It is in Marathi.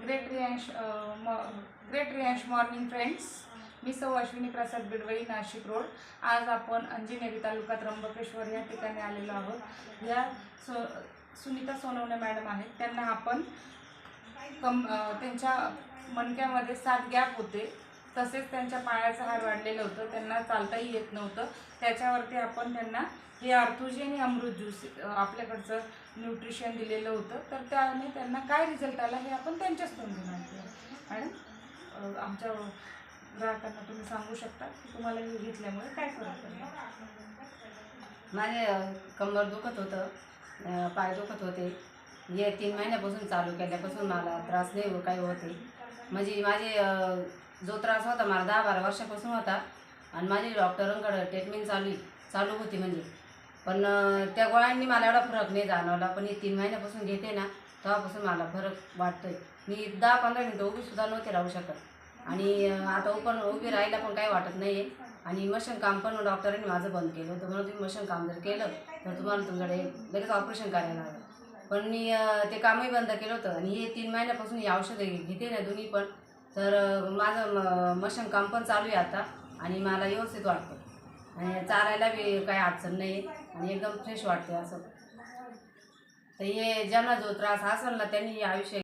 ग्रेट रियांश मॉर्निंग फ्रेंड्स. मी सौ अश्विनी प्रसाद बिडवई, नाशिक रोड. आज आपण अंजनेरी तालुका त्र्यंबकेश्वर या ठिकाणी आलेलो आहोत. या सुनीता सोनवणे मॅडम आहेत. त्यांना आपण त्यांच्या मणक्यामध्ये 7 गॅप होते, तसेच त्यांच्या पायाचं हाड वाढलेलं होतं, त्यांना चालताही येत नव्हतं. त्याच्यावरती आपण त्यांना हे आर्थोजेन अमृत ज्यूस आपल्याकडचं न्यूट्रिशन दिलेलं होतं. तर त्याने त्यांना काय रिझल्ट आला हे आपण त्यांच्याच तोंडून ऐकूया. मॅडम, आमच्या ग्राहकांना तुम्ही सांगू शकता की तुम्हाला हे घेतल्यामुळे काय फरक पडला? माझे कंबर दुखत होतं, पाय दुखत होते. हे 3 महिन्यापासून चालू केल्यापासून मला त्रास नाही काही होते. म्हणजे माझे जो त्रास होता मला 10-12 वर्षापासून होता आणि माझी डॉक्टरांकडे ट्रीटमेंट चालू होती म्हणजे. पण त्या गोळ्यांनी मला एवढा फरक नाही जाणवला. पण हे 3 महिन्यापासून घेते ना, तेव्हापासून मला फरक वाटतोय. मी 10-15 मिनटं उभीसुद्धा नव्हते राहू शकत आणि आता उभी राहायला पण काही वाटत नाही आहे. आणि मशीन काम पण डॉक्टरांनी माझं बंद केलं होतं. म्हणून तुम्ही मशीन काम जर केलं तर तुम्हाला तुमच्याकडे लगेच ऑपरेशन करायला लागलं. पण मी ते कामही बंद केलं होतं आणि हे 3 महिन्यापासून ही औषधं घेते ना दोन्ही पण, तर माझं मशीन काम पण चालू आहे आता आणि मला व्यवस्थित वाटतं आणि चालायला बी काही अडचण नाही आणि एकदम फ्रेश वाटते असं. तर हे ज्यांना जो त्रास असेल ना त्यांनी आयुष्य